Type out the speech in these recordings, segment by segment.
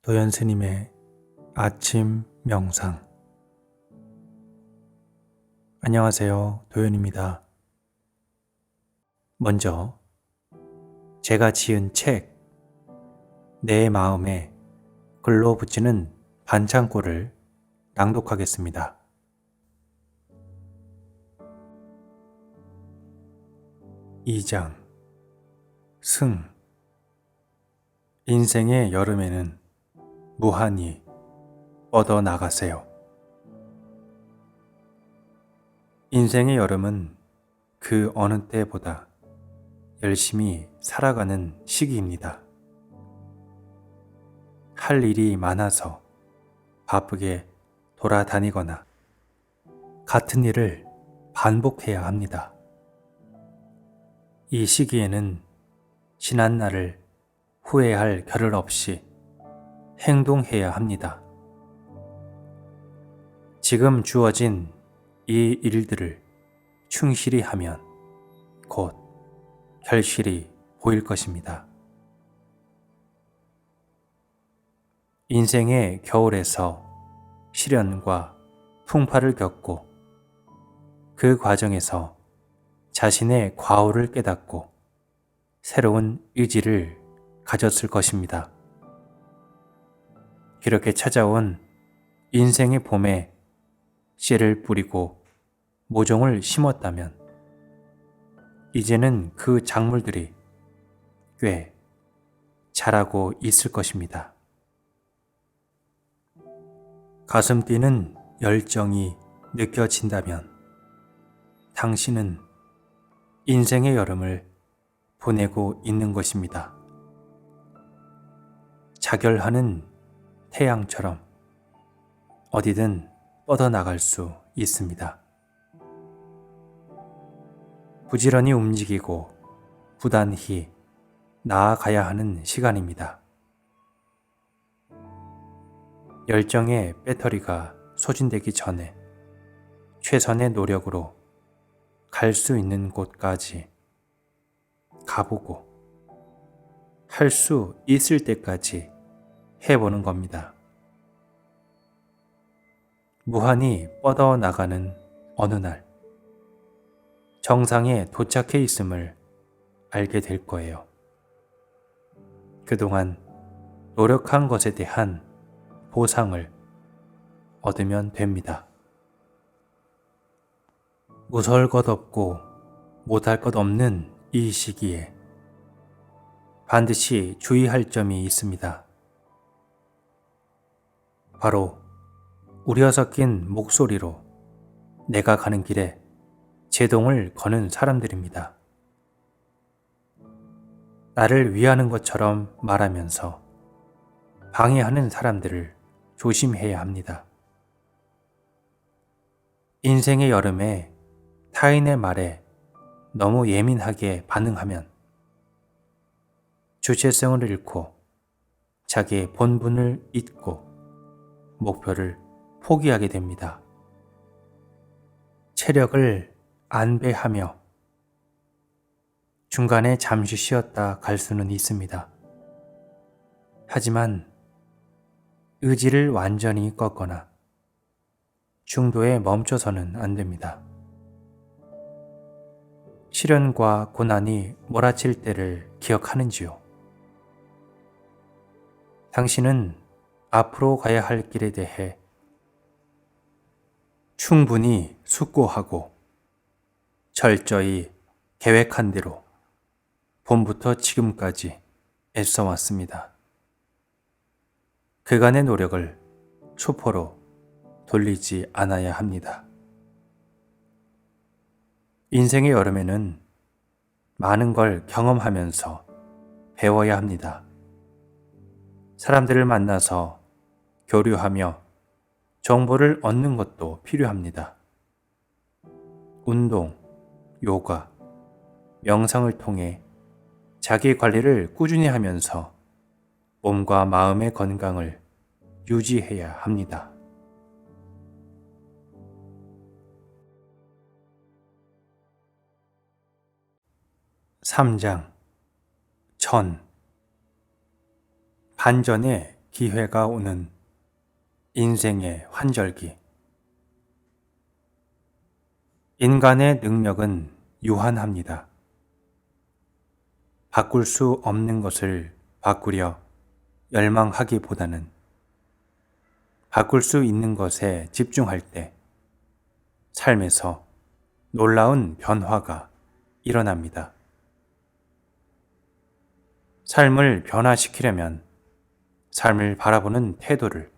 도연 스님의 아침 명상. 안녕하세요. 도연입니다. 먼저 제가 지은 책 내 마음에 글로 붙이는 반창고를 낭독하겠습니다. 이장 승. 인생의 여름에는 무한히 뻗어나가세요. 인생의 여름은 그 어느 때보다 열심히 살아가는 시기입니다. 할 일이 많아서 바쁘게 돌아다니거나 같은 일을 반복해야 합니다. 이 시기에는 지난날을 후회할 겨를 없이 행동해야 합니다. 지금 주어진 이 일들을 충실히 하면 곧 결실이 보일 것입니다. 인생의 겨울에서 시련과 풍파를 겪고 그 과정에서 자신의 과오를 깨닫고 새로운 의지를 가졌을 것입니다. 이렇게 찾아온 인생의 봄에 씨를 뿌리고 모종을 심었다면 이제는 그 작물들이 꽤 자라고 있을 것입니다. 가슴 뛰는 열정이 느껴진다면 당신은 인생의 여름을 보내고 있는 것입니다. 자결하는 태양처럼 어디든 뻗어나갈 수 있습니다. 부지런히 움직이고 부단히 나아가야 하는 시간입니다. 열정의 배터리가 소진되기 전에 최선의 노력으로 갈 수 있는 곳까지 가보고 할 수 있을 때까지 해보는 겁니다. 무한히 뻗어나가는 어느 날 정상에 도착해 있음을 알게 될 거예요. 그동안 노력한 것에 대한 보상을 얻으면 됩니다. 무서울 것 없고 못할 것 없는 이 시기에 반드시 주의할 점이 있습니다. 바로 우려 섞인 목소리로 내가 가는 길에 제동을 거는 사람들입니다. 나를 위하는 것처럼 말하면서 방해하는 사람들을 조심해야 합니다. 인생의 여름에 타인의 말에 너무 예민하게 반응하면 주체성을 잃고 자기의 본분을 잊고 목표를 포기하게 됩니다. 체력을 안배하며 중간에 잠시 쉬었다 갈 수는 있습니다. 하지만 의지를 완전히 꺾거나 중도에 멈춰서는 안 됩니다. 시련과 고난이 몰아칠 때를 기억하는지요? 당신은 앞으로 가야 할 길에 대해 충분히 숙고하고 철저히 계획한 대로 봄부터 지금까지 애써왔습니다. 그간의 노력을 수포로 돌리지 않아야 합니다. 인생의 여름에는 많은 걸 경험하면서 배워야 합니다. 사람들을 만나서 교류하며 정보를 얻는 것도 필요합니다. 운동, 요가, 명상을 통해 자기 관리를 꾸준히 하면서 몸과 마음의 건강을 유지해야 합니다. 3장 전. 반전의 기회가 오는 인생의 환절기. 인간의 능력은 유한합니다. 바꿀 수 없는 것을 바꾸려 열망하기보다는 바꿀 수 있는 것에 집중할 때 삶에서 놀라운 변화가 일어납니다. 삶을 변화시키려면 삶을 바라보는 태도를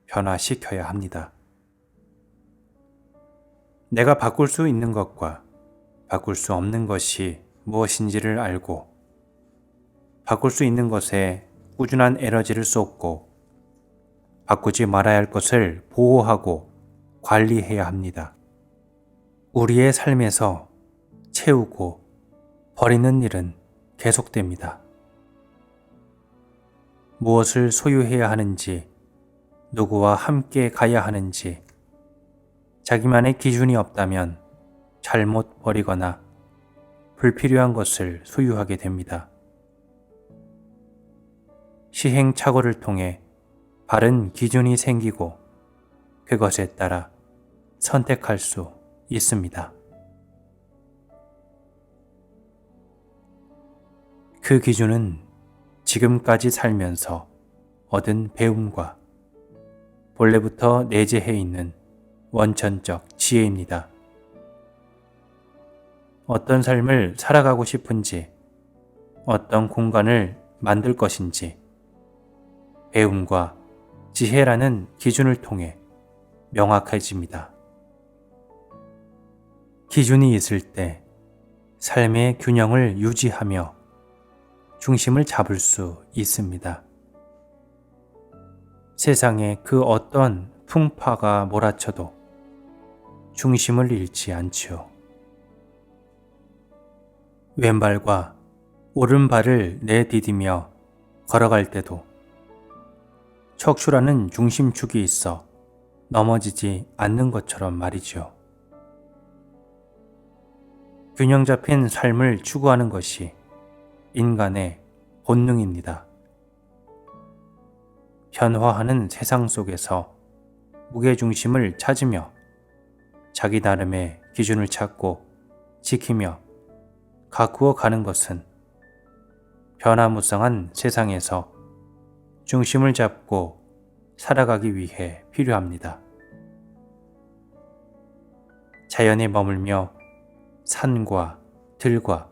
변화시켜야 합니다. 내가 바꿀 수 있는 것과 바꿀 수 없는 것이 무엇인지를 알고 바꿀 수 있는 것에 꾸준한 에너지를 쏟고 바꾸지 말아야 할 것을 보호하고 관리해야 합니다. 우리의 삶에서 채우고 버리는 일은 계속됩니다. 무엇을 소유해야 하는지, 누구와 함께 가야 하는지, 자기만의 기준이 없다면 잘못 버리거나 불필요한 것을 소유하게 됩니다. 시행착오를 통해 바른 기준이 생기고 그것에 따라 선택할 수 있습니다. 그 기준은 지금까지 살면서 얻은 배움과 본래부터 내재해 있는 원천적 지혜입니다. 어떤 삶을 살아가고 싶은지, 어떤 공간을 만들 것인지, 배움과 지혜라는 기준을 통해 명확해집니다. 기준이 있을 때 삶의 균형을 유지하며 중심을 잡을 수 있습니다. 세상에 그 어떤 풍파가 몰아쳐도 중심을 잃지 않지요. 왼발과 오른발을 내디디며 걸어갈 때도 척추라는 중심축이 있어 넘어지지 않는 것처럼 말이죠. 균형 잡힌 삶을 추구하는 것이 인간의 본능입니다. 변화하는 세상 속에서 무게중심을 찾으며 자기 나름의 기준을 찾고 지키며 가꾸어 가는 것은 변화무쌍한 세상에서 중심을 잡고 살아가기 위해 필요합니다. 자연에 머물며 산과 들과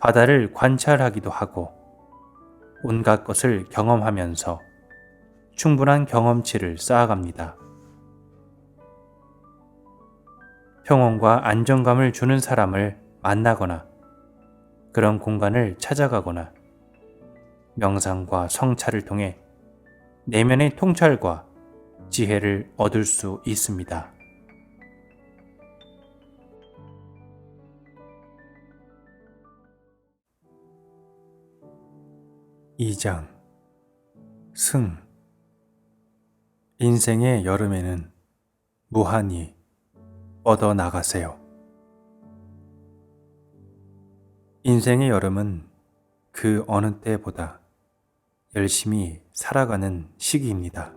바다를 관찰하기도 하고 온갖 것을 경험하면서 충분한 경험치를 쌓아갑니다. 평온과 안정감을 주는 사람을 만나거나 그런 공간을 찾아가거나 명상과 성찰을 통해 내면의 통찰과 지혜를 얻을 수 있습니다. 2장 승. 인생의 여름에는 무한히 뻗어나가세요. 인생의 여름은 그 어느 때보다 열심히 살아가는 시기입니다.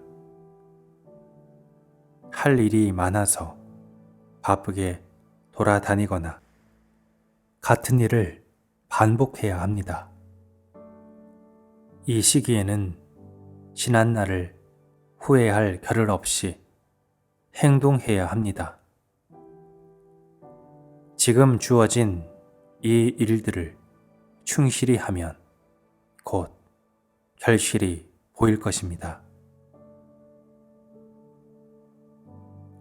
할 일이 많아서 바쁘게 돌아다니거나 같은 일을 반복해야 합니다. 이 시기에는 지난 날을 후회할 겨를 없이 행동해야 합니다. 지금 주어진 이 일들을 충실히 하면 곧 결실이 보일 것입니다.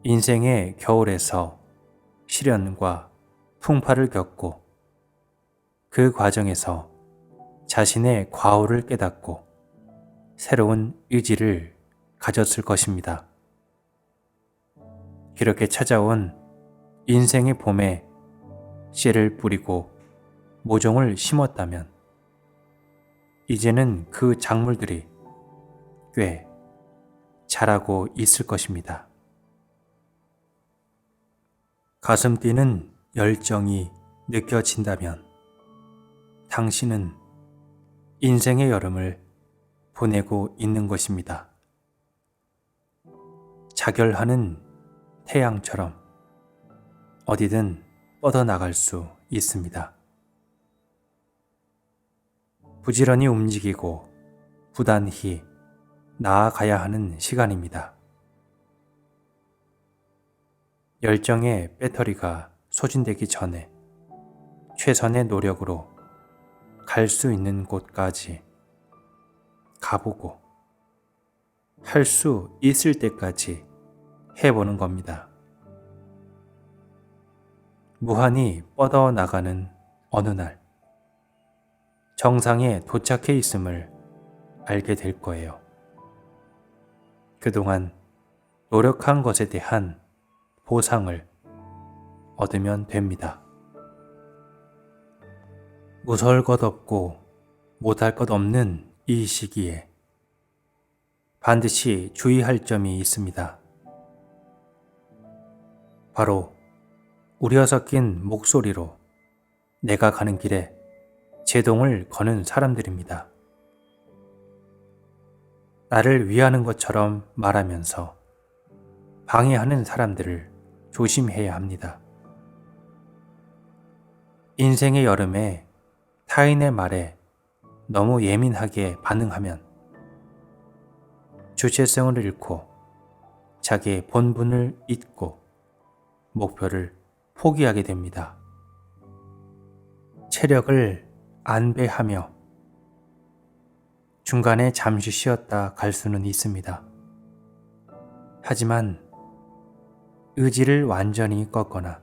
인생의 겨울에서 시련과 풍파를 겪고 그 과정에서 자신의 과오를 깨닫고 새로운 의지를 가졌을 것입니다. 그렇게 찾아온 인생의 봄에 씨를 뿌리고 모종을 심었다면 이제는 그 작물들이 꽤 자라고 있을 것입니다. 가슴 뛰는 열정이 느껴진다면 당신은 인생의 여름을 보내고 있는 것입니다. 자결하는 태양처럼 어디든 뻗어나갈 수 있습니다. 부지런히 움직이고 부단히 나아가야 하는 시간입니다. 열정의 배터리가 소진되기 전에 최선의 노력으로 갈 수 있는 곳까지 가보고 할 수 있을 때까지 해보는 겁니다. 무한히 뻗어나가는 어느 날 정상에 도착해 있음을 알게 될 거예요. 그동안 노력한 것에 대한 보상을 얻으면 됩니다. 무서울 것 없고 못할 것 없는 이 시기에 반드시 주의할 점이 있습니다. 바로 우려 섞인 목소리로 내가 가는 길에 제동을 거는 사람들입니다. 나를 위하는 것처럼 말하면서 방해하는 사람들을 조심해야 합니다. 인생의 여름에 타인의 말에 너무 예민하게 반응하면 주체성을 잃고 자기의 본분을 잊고 목표를 포기하게 됩니다. 체력을 안배하며 중간에 잠시 쉬었다 갈 수는 있습니다. 하지만 의지를 완전히 꺾거나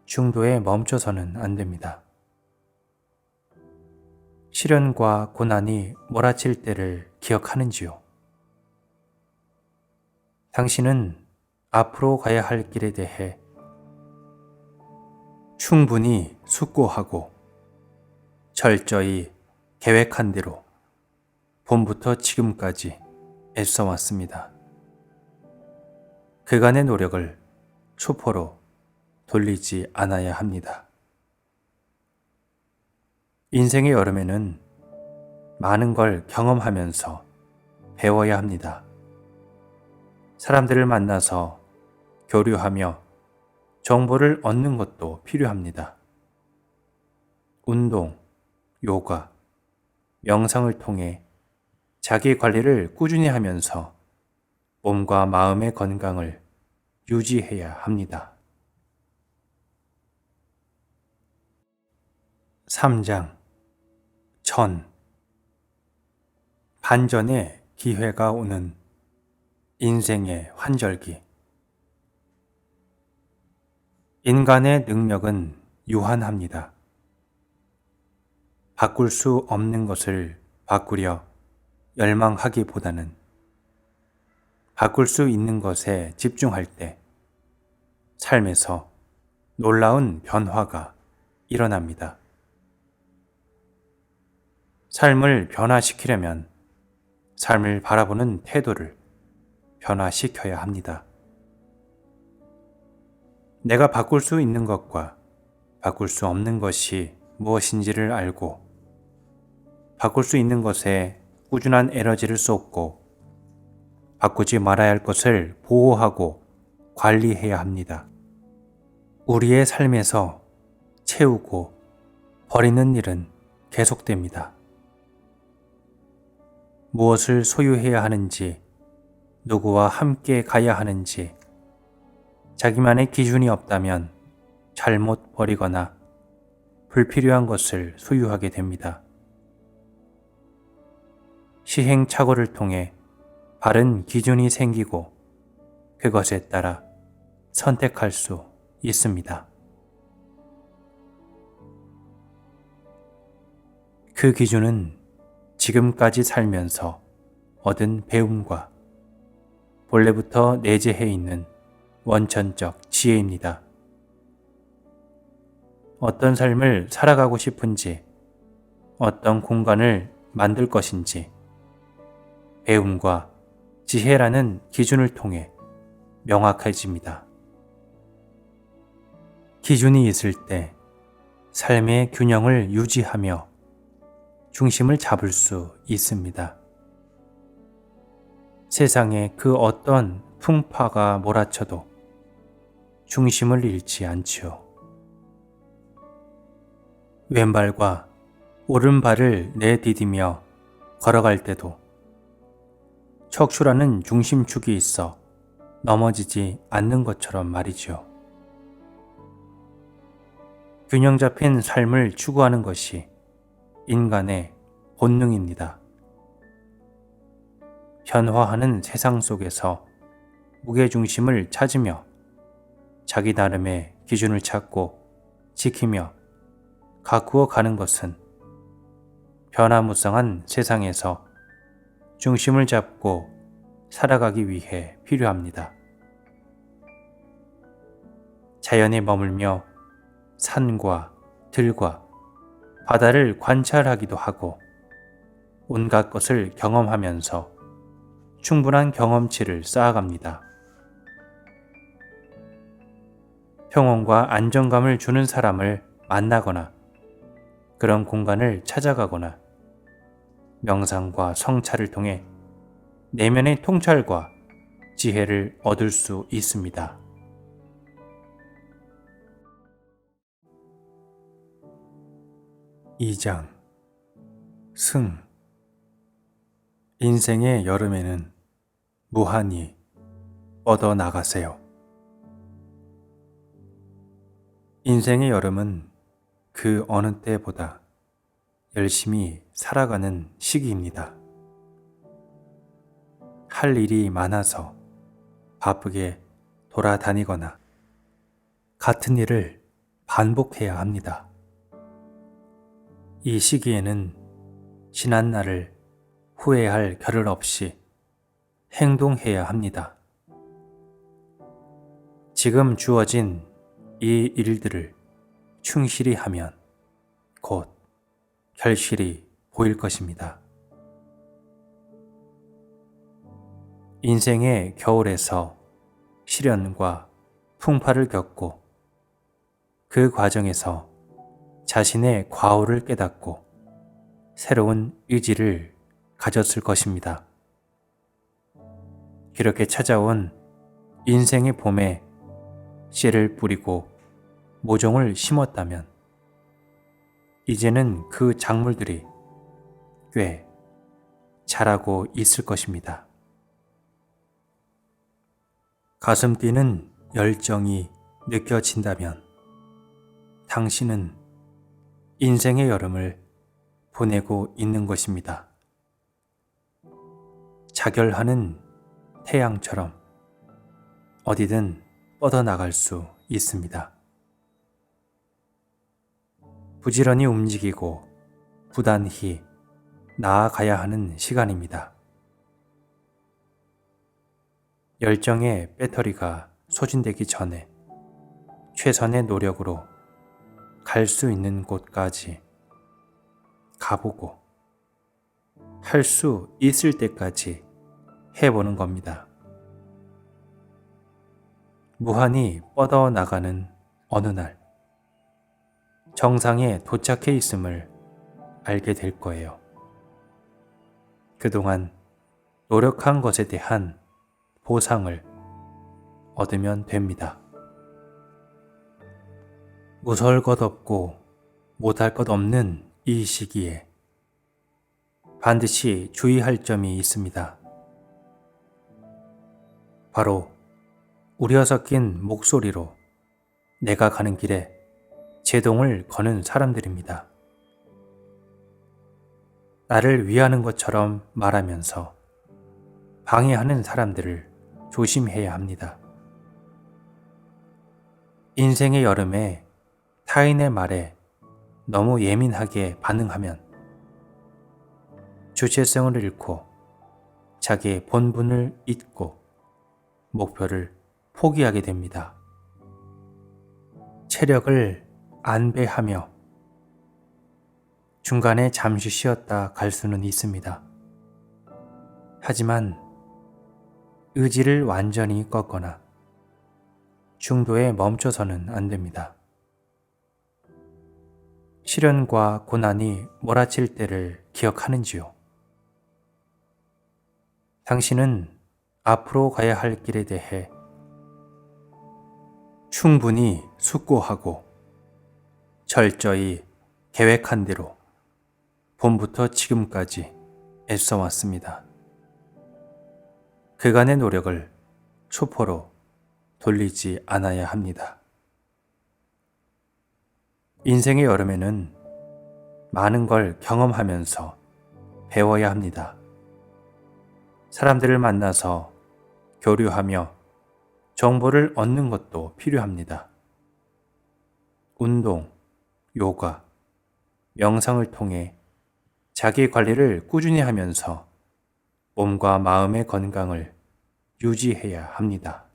중도에 멈춰서는 안 됩니다. 시련과 고난이 몰아칠 때를 기억하는지요? 당신은 앞으로 가야 할 길에 대해 충분히 숙고하고 철저히 계획한 대로 봄부터 지금까지 애써왔습니다. 그간의 노력을 수포로 돌리지 않아야 합니다. 인생의 여름에는 많은 걸 경험하면서 배워야 합니다. 사람들을 만나서 교류하며 정보를 얻는 것도 필요합니다. 운동, 요가, 명상을 통해 자기 관리를 꾸준히 하면서 몸과 마음의 건강을 유지해야 합니다. 3장 전 반전의 기회가 오는 인생의 환절기. 인간의 능력은 유한합니다. 바꿀 수 없는 것을 바꾸려 열망하기보다는 바꿀 수 있는 것에 집중할 때 삶에서 놀라운 변화가 일어납니다. 삶을 변화시키려면 삶을 바라보는 태도를 변화시켜야 합니다. 내가 바꿀 수 있는 것과 바꿀 수 없는 것이 무엇인지를 알고 바꿀 수 있는 것에 꾸준한 에너지를 쏟고 바꾸지 말아야 할 것을 보호하고 관리해야 합니다. 우리의 삶에서 채우고 버리는 일은 계속됩니다. 무엇을 소유해야 하는지, 누구와 함께 가야 하는지, 자기만의 기준이 없다면 잘못 버리거나 불필요한 것을 소유하게 됩니다. 시행착오를 통해 바른 기준이 생기고 그것에 따라 선택할 수 있습니다. 그 기준은 지금까지 살면서 얻은 배움과 본래부터 내재해 있는 원천적 지혜입니다. 어떤 삶을 살아가고 싶은지, 어떤 공간을 만들 것인지, 배움과 지혜라는 기준을 통해 명확해집니다. 기준이 있을 때 삶의 균형을 유지하며 중심을 잡을 수 있습니다. 세상에 그 어떤 풍파가 몰아쳐도 중심을 잃지 않지요. 왼발과 오른발을 내디디며 걸어갈 때도 척추라는 중심축이 있어 넘어지지 않는 것처럼 말이죠. 균형 잡힌 삶을 추구하는 것이 인간의 본능입니다. 변화하는 세상 속에서 무게중심을 찾으며 자기 나름의 기준을 찾고 지키며 가꾸어 가는 것은 변화무쌍한 세상에서 중심을 잡고 살아가기 위해 필요합니다. 자연에 머물며 산과 들과 바다를 관찰하기도 하고 온갖 것을 경험하면서 충분한 경험치를 쌓아갑니다. 평온과 안정감을 주는 사람을 만나거나 그런 공간을 찾아가거나 명상과 성찰을 통해 내면의 통찰과 지혜를 얻을 수 있습니다. (2장) 승. 인생의 여름에는 무한히 뻗어나가세요. 인생의 여름은 그 어느 때보다 열심히 살아가는 시기입니다. 할 일이 많아서 바쁘게 돌아다니거나 같은 일을 반복해야 합니다. 이 시기에는 지난 날을 후회할 겨를 없이 행동해야 합니다. 지금 주어진 이 일들을 충실히 하면 곧 결실이 보일 것입니다. 인생의 겨울에서 시련과 풍파를 겪고 그 과정에서 자신의 과오를 깨닫고 새로운 의지를 가졌을 것입니다. 그렇게 찾아온 인생의 봄에 씨를 뿌리고 모종을 심었다면 이제는 그 작물들이 꽤 자라고 있을 것입니다. 가슴 뛰는 열정이 느껴진다면 당신은 인생의 여름을 보내고 있는 것입니다. 자결하는 태양처럼 어디든 뻗어나갈 수 있습니다. 부지런히 움직이고 부단히 나아가야 하는 시간입니다. 열정의 배터리가 소진되기 전에 최선의 노력으로 갈 수 있는 곳까지 가보고 할 수 있을 때까지 해보는 겁니다. 무한히 뻗어나가는 어느 날 정상에 도착해 있음을 알게 될 거예요. 그동안 노력한 것에 대한 보상을 얻으면 됩니다. 무서울 것 없고 못할 것 없는 이 시기에 반드시 주의할 점이 있습니다. 바로 우려 섞인 목소리로 내가 가는 길에 제동을 거는 사람들입니다. 나를 위하는 것처럼 말하면서 방해하는 사람들을 조심해야 합니다. 인생의 여름에 타인의 말에 너무 예민하게 반응하면 주체성을 잃고 자기의 본분을 잊고 목표를 포기하게 됩니다. 체력을 안배하며 중간에 잠시 쉬었다 갈 수는 있습니다. 하지만 의지를 완전히 꺾거나 중도에 멈춰서는 안 됩니다. 시련과 고난이 몰아칠 때를 기억하는지요? 당신은 앞으로 가야 할 길에 대해 충분히 숙고하고 철저히 계획한 대로 봄부터 지금까지 애써왔습니다. 그간의 노력을 수포로 돌리지 않아야 합니다. 인생의 여름에는 많은 걸 경험하면서 배워야 합니다. 사람들을 만나서 교류하며 정보를 얻는 것도 필요합니다. 운동, 요가, 명상을 통해 자기 관리를 꾸준히 하면서 몸과 마음의 건강을 유지해야 합니다.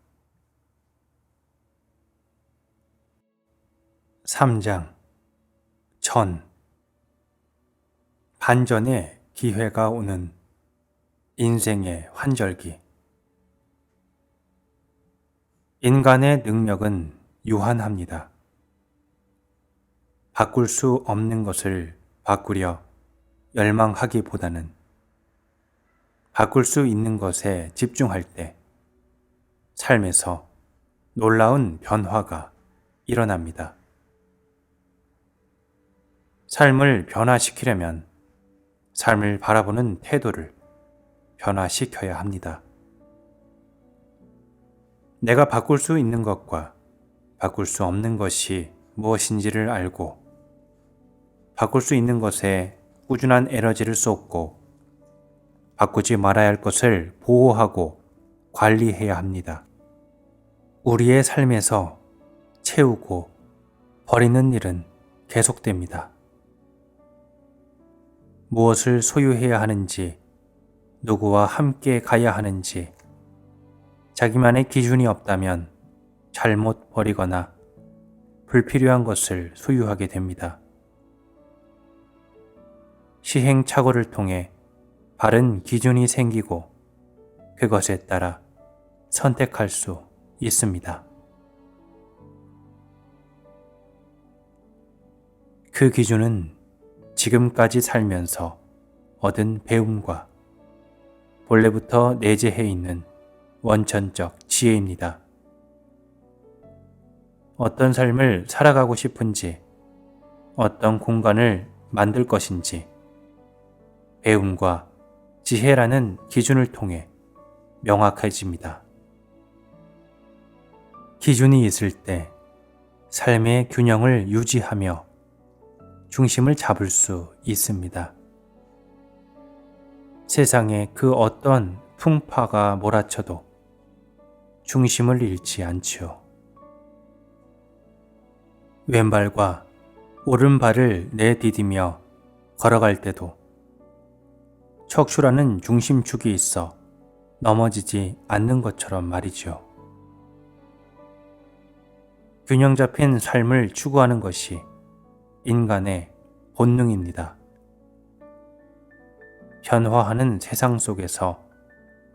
3장 전 반전의 기회가 오는 인생의 환절기. 인간의 능력은 유한합니다. 바꿀 수 없는 것을 바꾸려 열망하기보다는 바꿀 수 있는 것에 집중할 때 삶에서 놀라운 변화가 일어납니다. 삶을 변화시키려면 삶을 바라보는 태도를 변화시켜야 합니다. 내가 바꿀 수 있는 것과 바꿀 수 없는 것이 무엇인지를 알고 바꿀 수 있는 것에 꾸준한 에너지를 쏟고 바꾸지 말아야 할 것을 보호하고 관리해야 합니다. 우리의 삶에서 채우고 버리는 일은 계속됩니다. 무엇을 소유해야 하는지, 누구와 함께 가야 하는지, 자기만의 기준이 없다면 잘못 버리거나 불필요한 것을 소유하게 됩니다. 시행착오를 통해 바른 기준이 생기고 그것에 따라 선택할 수 있습니다. 그 기준은 지금까지 살면서 얻은 배움과 본래부터 내재해 있는 원천적 지혜입니다. 어떤 삶을 살아가고 싶은지, 어떤 공간을 만들 것인지, 배움과 지혜라는 기준을 통해 명확해집니다. 기준이 있을 때 삶의 균형을 유지하며 중심을 잡을 수 있습니다. 세상에 그 어떤 풍파가 몰아쳐도 중심을 잃지 않지요. 왼발과 오른발을 내디디며 걸어갈 때도 척추라는 중심축이 있어 넘어지지 않는 것처럼 말이죠. 균형 잡힌 삶을 추구하는 것이 인간의 본능입니다. 변화하는 세상 속에서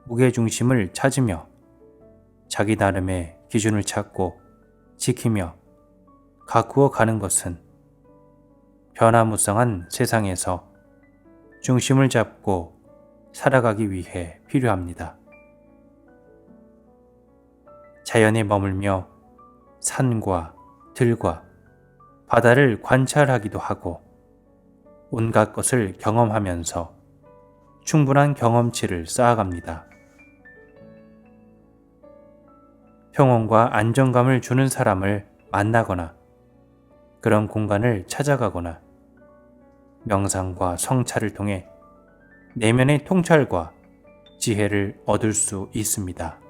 무게중심을 찾으며 자기 나름의 기준을 찾고 지키며 가꾸어 가는 것은 변화무쌍한 세상에서 중심을 잡고 살아가기 위해 필요합니다. 자연에 머물며 산과 들과 바다를 관찰하기도 하고 온갖 것을 경험하면서 충분한 경험치를 쌓아갑니다. 평온과 안정감을 주는 사람을 만나거나 그런 공간을 찾아가거나 명상과 성찰을 통해 내면의 통찰과 지혜를 얻을 수 있습니다.